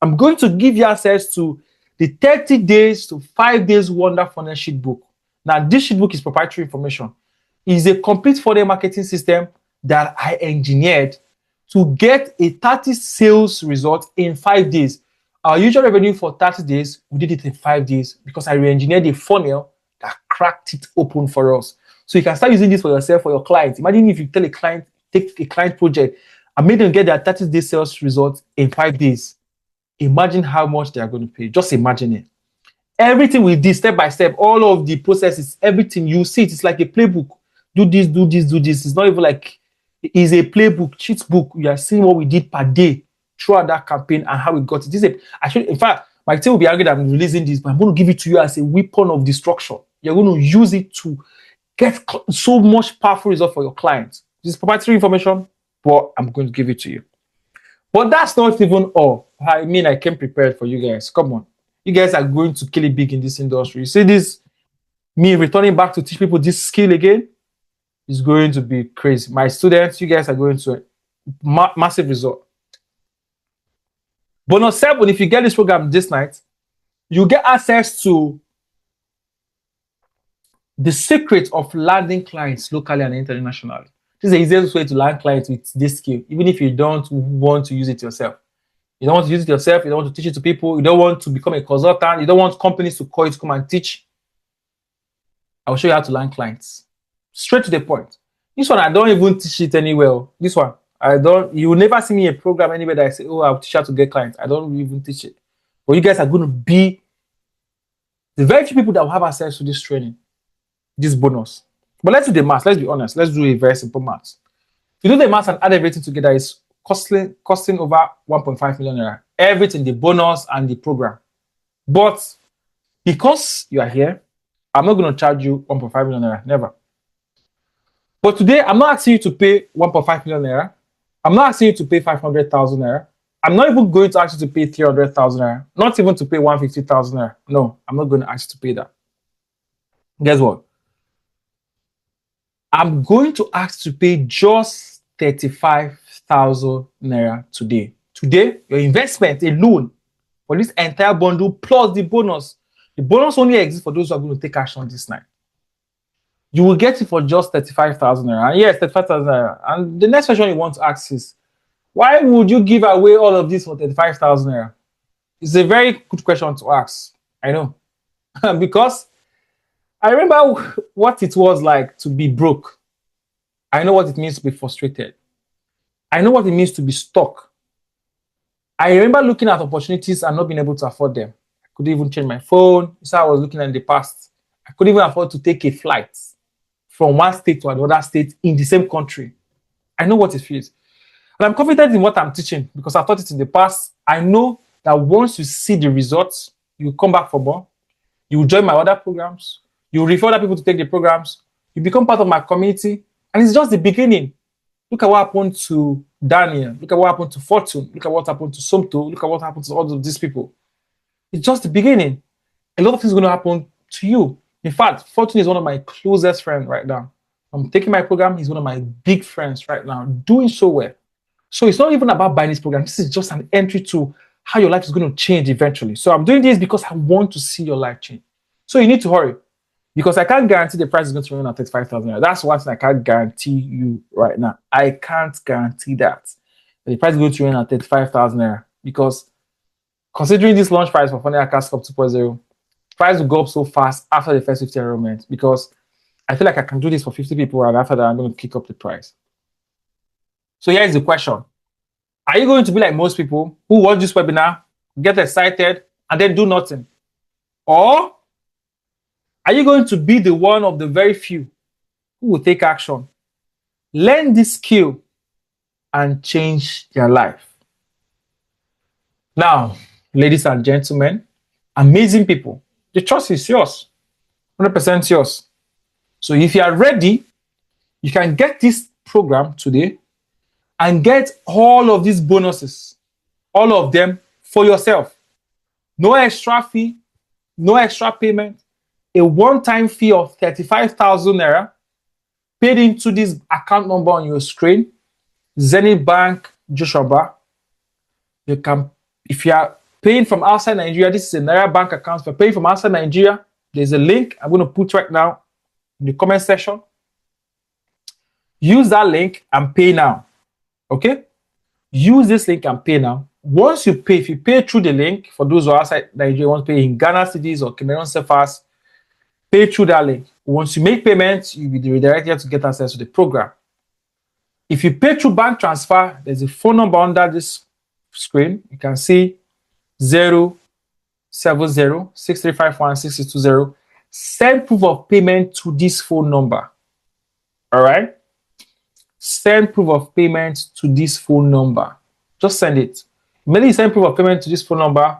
I'm going to give you access to the 30 days to 5 days Wonder Funnel Sheetbook. Now, this sheetbook is proprietary information. It's a complete funnel marketing system that I engineered to get a 30 sales result in 5 days. Our usual revenue for 30 days, we did it in 5 days because I re-engineered the funnel that cracked it open for us. So you can start using this for yourself, for your clients. Imagine if you tell a client, take a client project and make them get their 30-day sales results in 5 days. Imagine how much they are going to pay. Just imagine it. Everything we did step by step, all of the processes, everything, you see it. It's like a playbook. Do this, do this, do this. It's not even like it's a playbook, cheat book. You are seeing what we did per day throughout that campaign and how we got it. This is actually, in fact, my team will be arguing that I'm releasing this, but I'm going to give it to you as a weapon of destruction. You're going to use it to get so much powerful result for your clients. This is proprietary information, but I'm going to give it to you. But that's not even all. I mean, I came prepared for you guys. Come on. You guys are going to kill it big in this industry. You see this, me returning back to teach people this skill again, is going to be crazy. My students, you guys are going to massive result. Bonus 7, if you get this program this night, you get access to the secret of landing clients locally and internationally. This is the easiest way to land clients with this skill, even if you don't want to use it yourself. You don't want to use it yourself. You don't want to teach it to people. You don't want to become a consultant. You don't want companies to call you to come and teach. I will show you how to land clients. Straight to the point. This one, I don't even teach it anywhere. This one, you will never see me in a program anywhere that I say, oh, I'll teach how to get clients. I don't even teach it. But you guys are going to be the very few people that will have access to this training, this bonus. But let's do the math. Let's be honest. Let's do a very simple math. If you do the math and add everything together, it's costing over 1.5 million naira. Everything, the bonus and the program. But because you are here, I'm not going to charge you 1.5 million naira. Never. But today, I'm not asking you to pay 1.5 million naira. I'm not asking you to pay 500,000 naira. I'm not even going to ask you to pay 300,000 naira. Not even to pay 150,000 naira. No, I'm not going to ask you to pay that. Guess what? I'm going to ask you to pay just 35,000 naira today. Today, your investment alone for this entire bundle plus the bonus. The bonus only exists for those who are going to take action this night. You will get it for just 35,000 naira. And yes, 35,000 naira. And the next question you want to ask is, why would you give away all of this for 35,000 naira? It's a very good question to ask. I know. Because I remember what it was like to be broke. I know what it means to be frustrated. I know what it means to be stuck. I remember looking at opportunities and not being able to afford them. I couldn't even change my phone. So I was looking at in the past. I couldn't even afford to take a flight from one state to another state in the same country. I know what it feels. And I'm confident in what I'm teaching because I taught it in the past. I know that once you see the results, you come back for more. You will join my other programs. You will refer other people to take the programs. You become part of my community. And it's just the beginning. Look at what happened to Daniel. Look at what happened to Fortune. Look at what happened to Somto. Look at what happened to all of these people. It's just the beginning. A lot of things are going to happen to you. In fact, Fortune is one of my closest friends right now. I'm taking my program. He's one of my big friends right now, doing so well. So it's not even about buying this program. This is just an entry to how your life is going to change eventually. So I'm doing this because I want to see your life change. So you need to hurry because I can't guarantee the price is going to run at 35,000. That's one thing I can't guarantee you right now. I can't guarantee that. The price is going to run at 35,000 because considering this launch price for Funnel Hackers Club 2.0, price will go up so fast after the first 50 enrollment because I feel like I can do this for 50 people and after that I'm going to kick up the price. So here's the question. Are you going to be like most people who watch this webinar, get excited, and then do nothing? Or are you going to be the one of the very few who will take action, learn this skill, and change their life? Now, ladies and gentlemen, amazing people, the trust is yours, 100% yours. So if you are ready, you can get this program today and get all of these bonuses, all of them for yourself. No extra fee, no extra payment, a one-time fee of 35,000 naira paid into this account number on your screen, Zenith Bank Joshua. You can, if you are paying from outside Nigeria, this is a Naira bank account. For paying from outside Nigeria, there's a link I'm going to put right now in the comment section. Use that link and pay now. Okay? Use this link and pay now. Once you pay, if you pay through the link, for those who are outside Nigeria, want to pay in Ghana cedis or Cameroon cefas, pay through that link. Once you make payments, you'll be redirected to get access to the program. If you pay through bank transfer, there's a phone number under this screen. You can see 070-6351-6620. Send proof of payment to this phone number. All right? Send proof of payment to this phone number. Just send it. Immediately you send proof of payment to this phone number,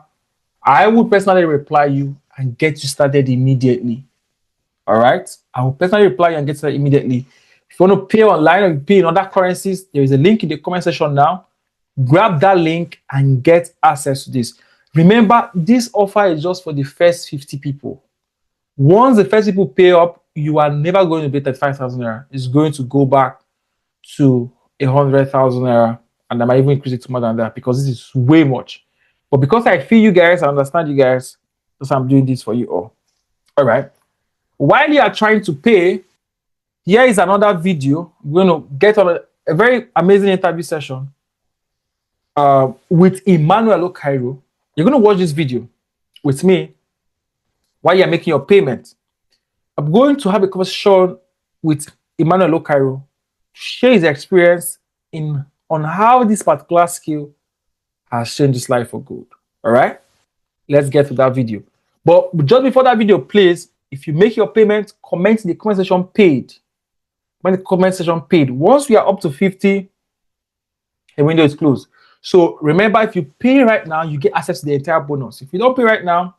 I will personally reply you and get you started immediately. All right? I will personally reply you and get started immediately. If you want to pay online or pay in other currencies, there is a link in the comment section now. Grab that link and get access to this. Remember, this offer is just for the first 50 people. Once the first people pay up, you are never going to pay 35,000 naira. It's going to go back to 100,000 naira, and I might even increase it to more than that because this is way much. But because I feel you guys, I understand you guys, so I'm doing this for you all. All right. While you are trying to pay, here is another video. We're going to get on a very amazing interview session with Emmanuel Okairo. You're going to watch this video with me while you're making your payment. I'm going to have a conversation with Emmanuel Okairo to share his experience on how this particular skill has changed his life for good. All right? Let's get to that video. But just before that video plays, if you make your payment, comment in the comment section paid. When the comment section paid. Once we are up to 50, the window is closed. So remember, if you pay right now, you get access to the entire bonus. If you don't pay right now,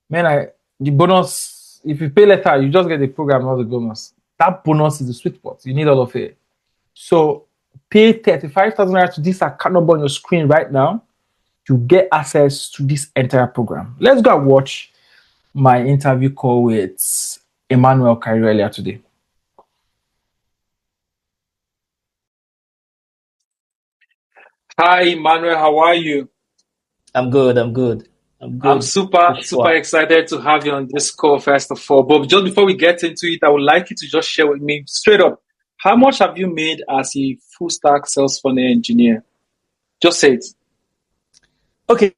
man, the bonus, if you pay later, you just get the program, not the bonus. That bonus is the sweet spot. You need all of it. So pay 35,000 naira to this account number on your screen right now to get access to this entire program. Let's go and watch my interview call with Emmanuel Okairo earlier today. Hi, Emmanuel. How are you? I'm good. I'm super excited to have you on this call, first of all. But just before we get into it, I would like you to just share with me straight up, how much have you made as a full stack sales funnel engineer? Just say it. Okay,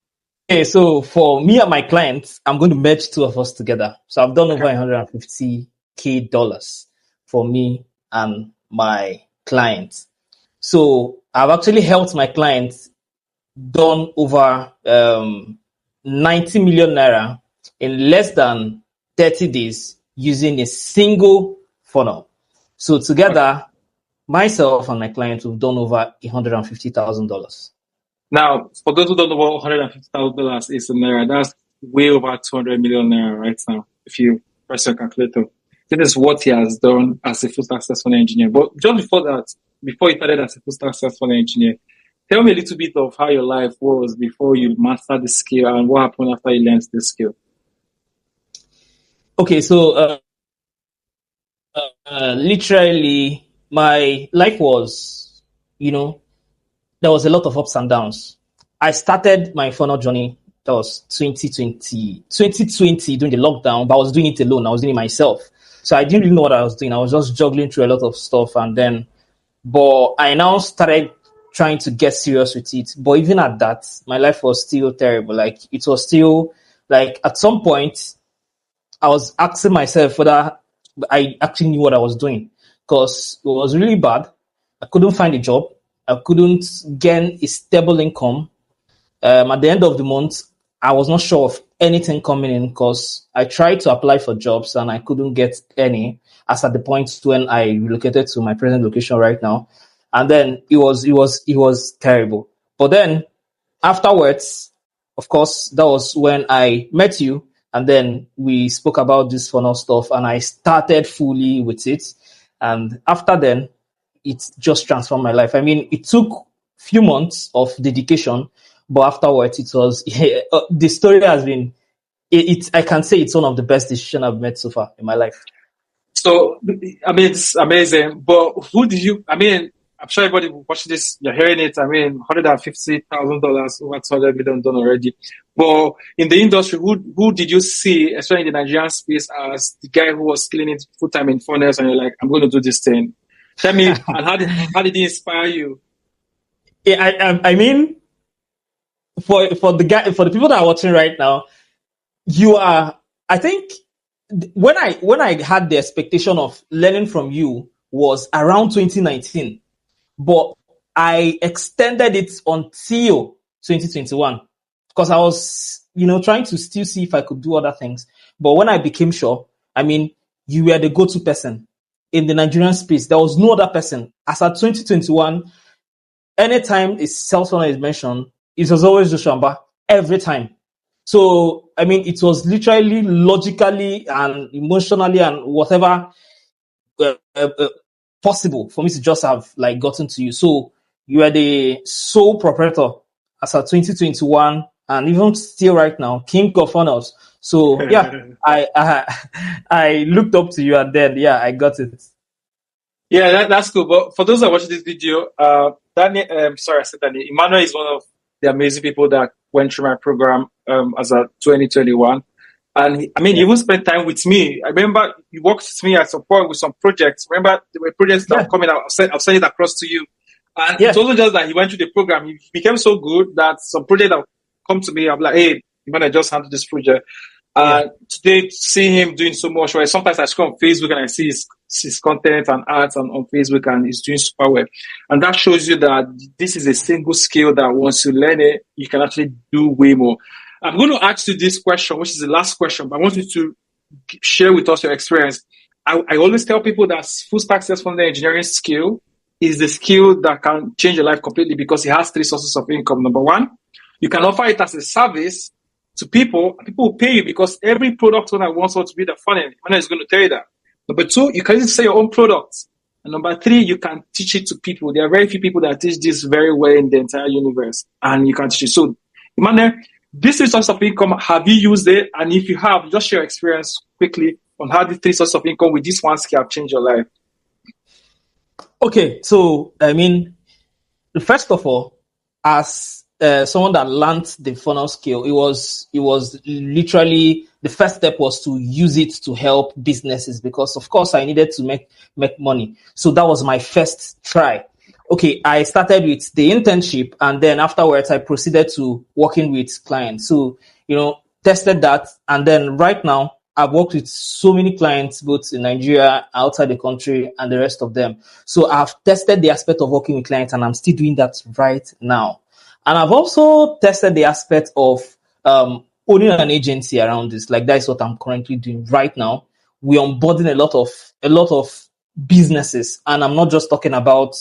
so for me and my clients, I'm going to merge two of us together. So I've done over $150K for me and my clients. So I've actually helped my clients done over 90 million naira in less than 30 days using a single funnel. So together, myself and my clients have done over $150,000. Now, for those who don't know what $150,000 is in naira, that's way over 200 million naira right now, if you press your calculator. This is what he has done as a full stack successful engineer. But just before that, before you started as a full stack successful engineer, tell me a little bit of how your life was before you mastered the skill and what happened after you learned the skill. Okay, so literally my life was, there was a lot of ups and downs. I started my funnel journey, that was 2020 during the lockdown, but I was doing it alone. I was doing it myself. So I didn't really know what I was doing. I was just juggling through a lot of stuff. But I now started trying to get serious with it. But even at that, my life was still terrible. Like, it was still, like, at some point, I was asking myself whether I actually knew what I was doing. Because it was really bad. I couldn't find a job. I couldn't gain a stable income. At the end of the month, I was not sure of anything coming in because I tried to apply for jobs and I couldn't get any, as at the point when I relocated to my present location right now. And then it was terrible. But then afterwards, of course, that was when I met you, and then we spoke about this funnel stuff and I started fully with it. And after then, it just transformed my life. I mean, it took a few months of dedication, but afterwards it was, the story has been, I can say it's one of the best decisions I've made so far in my life. So, I mean, it's amazing, but who do you, I mean, I'm sure everybody watching this, you're hearing it. I mean, $150,000 over $200 million done already. But in the industry, who did you see, especially in the Nigerian space, as the guy who was killing it full time in funnels, and you're like, I'm going to do this thing? Tell me, and how did he inspire you? Yeah, I mean, for the people that are watching right now, you are. I think when I had the expectation of learning from you was around 2019, but I extended it until 2021 because I was, trying to still see if I could do other things. But when I became sure, I mean, you were the go-to person in the Nigerian space. There was no other person. As at 2021, anytime a cell phone is mentioned, it was always Joshua Mba, every time. So, I mean, it was literally logically and emotionally and whatever possible for me to just have like gotten to you. So you are the sole proprietor as of 2021 and even still right now, king of funnels. So yeah, I looked up to you and then I got it. Yeah, that's cool. But for those that are watching this video, Daniel, sorry, I said Daniel. Emmanuel is one of the amazing people that went through my program as a 2021. And he even spent time with me. I remember he worked with me at some point with some projects. Remember, there were projects that were coming out. I'll send it across to you. And it's also just that he went through the program. He became so good that some project that come to me, I'm like, hey, you want to just handle this project. Today, seeing him doing so much, right? Sometimes I scroll on Facebook and I see his content and ads on Facebook, and he's doing super well. And that shows you that this is a single skill that once you learn it, you can actually do way more. I'm going to ask you this question, which is the last question, but I want you to share with us your experience. I always tell people that full stack successful engineering skill is the skill that can change your life completely because it has 3 sources of income. Number one, you can offer it as a service to people. People will pay you because every product owner wants to be the front end. Is going to tell you that. Number 2, you can even sell your own products. And number 3, you can teach it to people. There are very few people that teach this very well in the entire universe, and you can teach it. So, Emmanuel, these 3 sources of income, have you used it? And if you have, just share your experience quickly on how the 3 sources of income with this one skill have changed your life. Okay, so I mean, first of all, as someone that learned the funnel skill, it was literally the first step was to use it to help businesses because, of course, I needed to make money. So that was my first try. Okay, I started with the internship, and then afterwards I proceeded to working with clients. So, tested that, and then right now I've worked with so many clients, both in Nigeria, outside the country, and the rest of them. So I've tested the aspect of working with clients, and I'm still doing that right now. And I've also tested the aspect of owning an agency around this. Like that's what I'm currently doing right now. We're onboarding a lot of businesses, and I'm not just talking about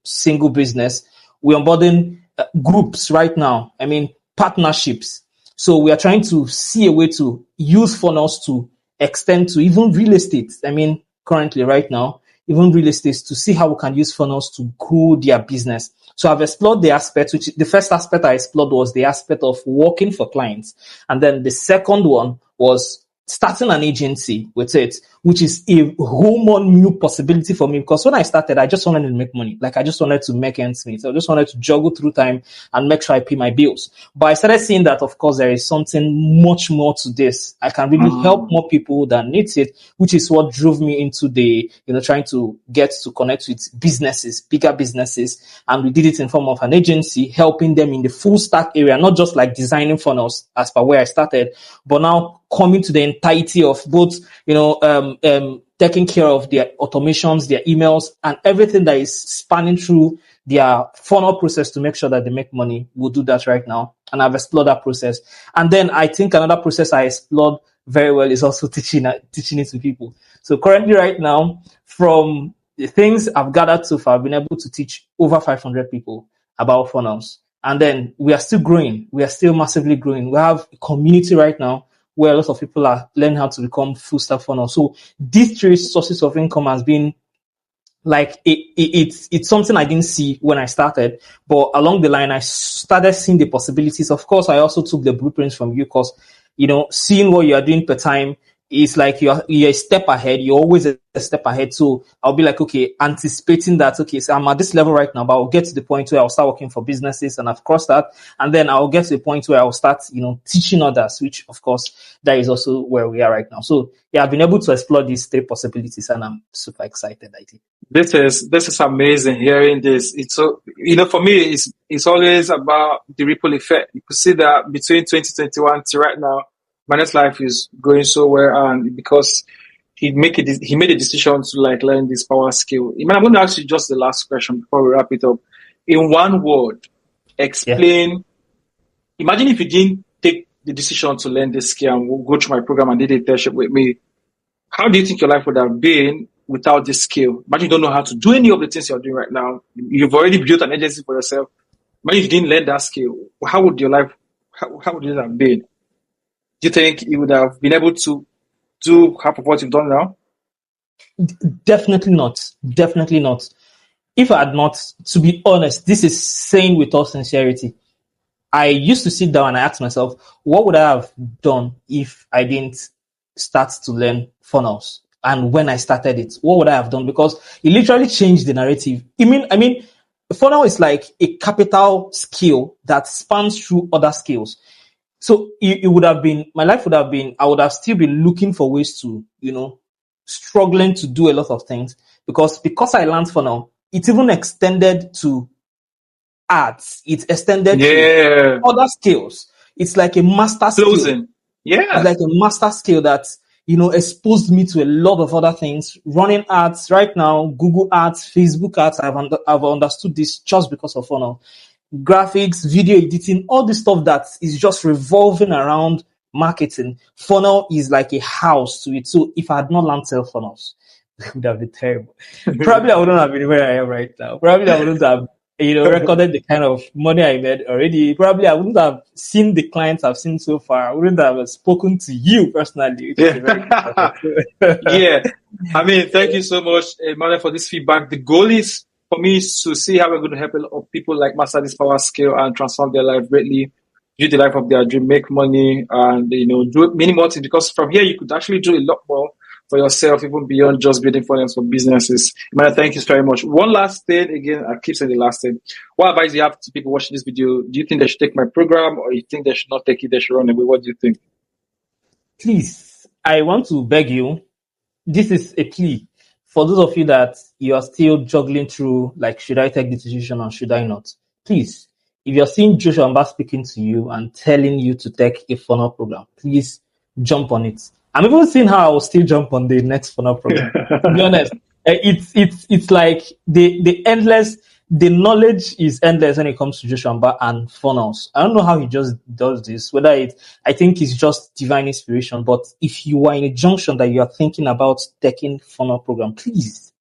single business. We're onboarding groups right now. I mean, partnerships. So we are trying to see a way to use funnels to extend to even real estate. I mean, currently right now, even real estate, to see how we can use funnels to grow their business. So I've explored the aspect, which the first aspect I explored was the aspect of working for clients. And then the second one was starting an agency with it, which is a whole more new possibility for me because when I started, I just wanted to make money. Like I just wanted to make ends meet. I just wanted to juggle through time and make sure I pay my bills. But I started seeing that, of course, there is something much more to this. I can really help more people that needs it, which is what drove me into the, trying to get to connect with businesses, bigger businesses. And we did it in form of an agency, helping them in the full stack area, not just like designing funnels as per where I started, but now coming to the entirety of both, taking care of their automations, their emails, and everything that is spanning through their funnel process to make sure that they make money. We'll do that right now. And I've explored that process. And then I think another process I explored very well is also teaching it to people. So currently right now, from the things I've gathered so far, I've been able to teach over 500 people about funnels. And then we are still growing. We are still massively growing. We have a community right now where a lot of people are learning how to become full stack funnel. So these 3 sources of income has been like it's something I didn't see when I started, but along the line I started seeing the possibilities. Of course, I also took the blueprints from you because seeing what you are doing per time, it's like you're a step ahead. You're always a step ahead. So I'll be like, okay, anticipating that, okay, so I'm at this level right now, but I'll get to the point where I'll start working for businesses, and I've crossed that. And then I'll get to the point where I'll start, teaching others, which of course, that is also where we are right now. So yeah, I've been able to explore these three possibilities, and I'm super excited, I think. This is amazing hearing this. It's so, for me, it's always about the ripple effect. You could see that between 2021 to right now, Manet's life is going so well, and because he made a decision to like learn this power skill. I mean, I'm going to ask you just the last question before we wrap it up. In one word, explain. Imagine if you didn't take the decision to learn this skill and go through my program and did a internship with me. How do you think your life would have been without this skill? Imagine you don't know how to do any of the things you're doing right now. You've already built an agency for yourself. Imagine if you didn't learn that skill. How would your life, how would it have been? Do you think you would have been able to do half of what you've done now? Definitely not. Definitely not. If I had not, to be honest, this is saying with all sincerity, I used to sit down and I asked myself, what would I have done if I didn't start to learn funnels? And when I started it, what would I have done? Because it literally changed the narrative. I mean, funnel is like a capital skill that spans through other skills. So it would have been, my life would have been, I would have still been looking for ways to, struggling to do a lot of things because I learned funnel, it even extended to ads. It extended to other skills. It's like a master skill. Yeah. It's like a master skill that, exposed me to a lot of other things. Running ads right now, Google ads, Facebook ads. I've understood this just because of funnel. Graphics, video editing, all this stuff that is just revolving around marketing. Funnel is like a house to it. So if I had not learned sell funnels, it would have been terrible. Probably I wouldn't have been where I am right now. Probably I wouldn't have, recorded the kind of money I made already. Probably I wouldn't have seen the clients I've seen so far. I wouldn't have spoken to you personally. Yeah. I mean, thank you so much, Emmanuel, for this feedback. The goal is for me is to see how we're going to help a lot of people like master this power skill and transform their life greatly, live the life of their dream, make money, and do many more things. Because from here you could actually do a lot more for yourself, even beyond just building funnels for businesses. Emmanuel, thank you very much. One last thing, again, I keep saying the last thing. What advice do you have to people watching this video? Do you think they should take my program, or you think they should not take it? They should run away? What do you think? Please, I want to beg you. This is a plea. For those of you that you are still juggling through, like, should I take the decision or should I not? Please, if you're seeing Joshua Mba speaking to you and telling you to take a funnel program, please jump on it. I'm even seeing how I will still jump on the next funnel program. To be honest, it's like the knowledge is endless when it comes to Joshua Mba and funnels. I don't know how he just does this, I think it's just divine inspiration. But if you are in a junction that you are thinking about taking funnel program, please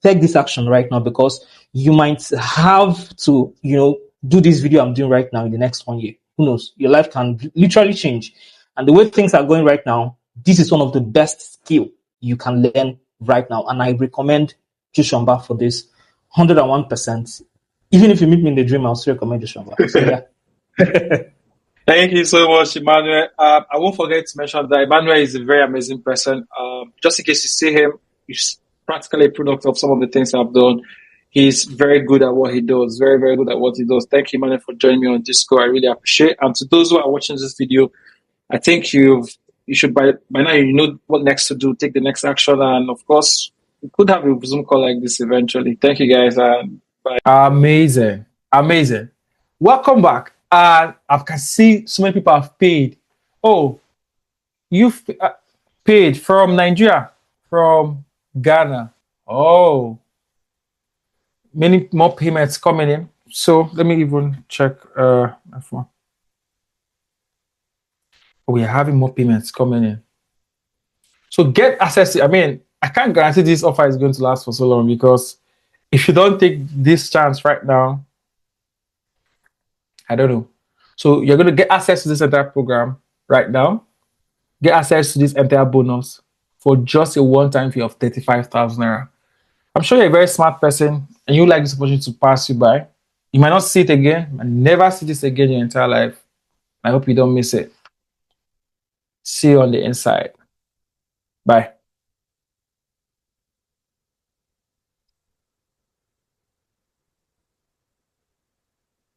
take this action right now, because you might have to, do this video I'm doing right now in the next 1 year. Who knows? Your life can literally change. And the way things are going right now, this is one of the best skill you can learn right now. And I recommend Joshua Mba for this 101%. Even if you meet me in the dream, I'll still recommend Joshua Mba. So, yeah. Thank you so much, Emmanuel. I won't forget to mention that Emmanuel is a very amazing person. Just in case you see him, he's practically a product of some of the things I've done. He's very good at what he does. Very, very good at what he does. Thank you, Emmanuel, for joining me on Discord. I really appreciate it. And to those who are watching this video, I think you should by now you know what next to do. Take the next action, and of course, we could have a Zoom call like this eventually. Thank you, guys, and bye. Amazing. Welcome back. I can see so many people have paid. Oh, you've paid from Nigeria, from Ghana. Oh, many more payments coming in. So let me even check my phone. We are having more payments coming in. So get access to, I can't guarantee this offer is going to last for so long, because if you don't take this chance right now, I don't know. So you're going to get access to this entire program right now, get access to this entire bonus for just a one-time fee of 35,000 naira. I'm sure you're a very smart person and you like this opportunity to pass you by. You might not see it again and never see this again in your entire life. I hope you don't miss it. See you on the inside. Bye.